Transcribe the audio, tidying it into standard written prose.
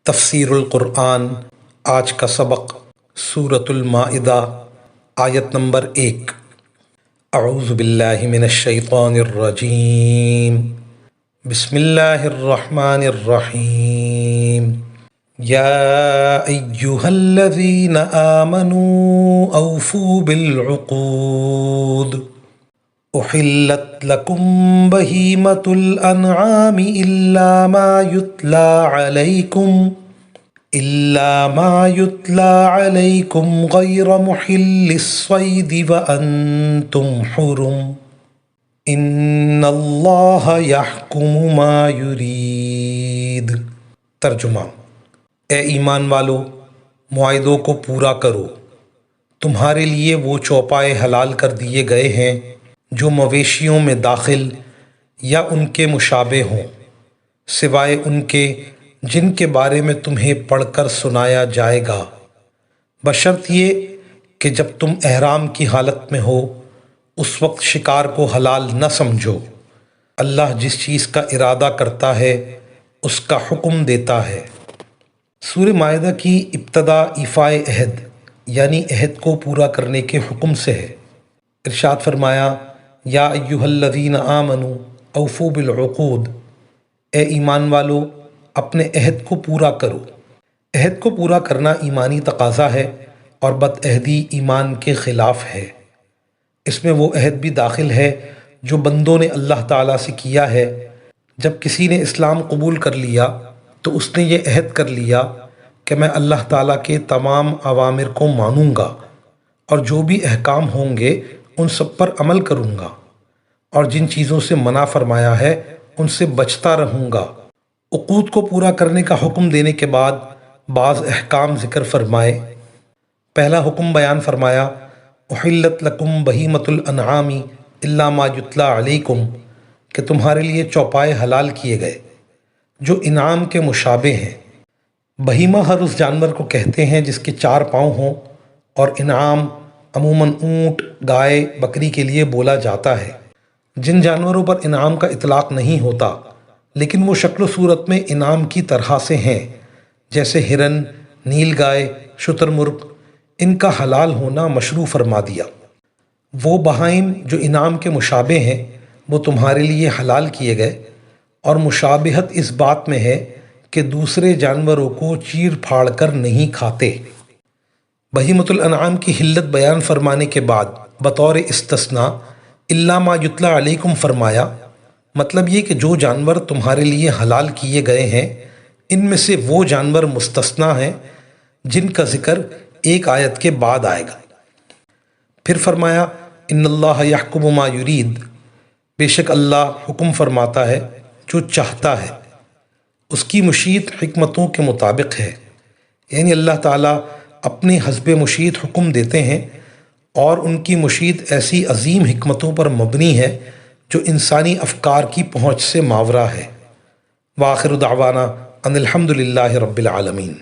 تفسیر القرآن آج کا سبق سورۃ المائدہ آیت نمبر 1۔ اعوذ باللہ من الشیطان الرجیم، بسم اللہ الرحمن الرحیم۔ یا ایہا الذین آمنوا اوفوا بالعقود، احلت لکم بہیمۃ الانعام الا ما یتلی علیکم غیر محل الصید وانتم حرم، ان اللہ یحکم ما یرید۔ ترجمہ: اے ایمان والو، معاہدوں کو پورا کرو۔ تمہارے لیے وہ چوپائے حلال کر دیے گئے ہیں جو مویشیوں میں داخل یا ان کے مشابہ ہوں، سوائے ان کے جن کے بارے میں تمہیں پڑھ کر سنایا جائے گا، بشرط یہ کہ جب تم احرام کی حالت میں ہو اس وقت شکار کو حلال نہ سمجھو۔ اللہ جس چیز کا ارادہ کرتا ہے اس کا حکم دیتا ہے۔ سورہ مائدہ کی ابتدا ایفاء عہد یعنی عہد کو پورا کرنے کے حکم سے ہے۔ ارشاد فرمایا، یا ایہا الذین آمنوا اوفوا بالعقود، اے ایمان والو اپنے عہد کو پورا کرو۔ عہد کو پورا کرنا ایمانی تقاضا ہے اور بد عہدی ایمان کے خلاف ہے۔ اس میں وہ عہد بھی داخل ہے جو بندوں نے اللہ تعالیٰ سے کیا ہے۔ جب کسی نے اسلام قبول کر لیا تو اس نے یہ عہد کر لیا کہ میں اللہ تعالیٰ کے تمام اوامر کو مانوں گا اور جو بھی احکام ہوں گے ان سب پر عمل کروں گا، اور جن چیزوں سے منع فرمایا ہے ان سے بچتا رہوں گا۔ عقود کو پورا کرنے کا حکم دینے کے بعد بعض احکام ذکر فرمائے۔ پہلا حکم بیان فرمایا، احلت لکم بہیمۃ الانعام الا ما یتلی علیکم، کہ تمہارے لیے چوپائے حلال کیے گئے جو انعام کے مشابہ ہیں۔ بہیمہ ہر اس جانور کو کہتے ہیں جس کے 4 پاؤں ہوں، اور انعام عموماً اونٹ، گائے، بکری کے لیے بولا جاتا ہے۔ جن جانوروں پر انعام کا اطلاق نہیں ہوتا لیکن وہ شکل و صورت میں انعام کی طرح سے ہیں، جیسے ہرن، نیل گائے، شتر مرغ، ان کا حلال ہونا مشروع فرما دیا۔ وہ بہائم جو انعام کے مشابہ ہیں وہ تمہارے لیے حلال کیے گئے، اور مشابہت اس بات میں ہے کہ دوسرے جانوروں کو چیر پھاڑ کر نہیں کھاتے۔ بہیمۃ الانعام کی حلت بیان فرمانے کے بعد بطور استثناء الا ما یتلی علیکم فرمایا، مطلب یہ کہ جو جانور تمہارے لیے حلال کیے گئے ہیں ان میں سے وہ جانور مستثنیٰ ہیں جن کا ذکر ایک آیت کے بعد آئے گا۔ پھر فرمایا، ان اللہ یحکم ما یرید، بے شک اللہ حکم فرماتا ہے جو چاہتا ہے، اس کی مشیت حکمتوں کے مطابق ہے۔ یعنی اللہ تعالیٰ اپنے حسب مشیت حکم دیتے ہیں اور ان کی مشیت ایسی عظیم حکمتوں پر مبنی ہے جو انسانی افکار کی پہنچ سے ماورا ہے۔ وآخر دعوانا ان الحمد للہ رب العالمین۔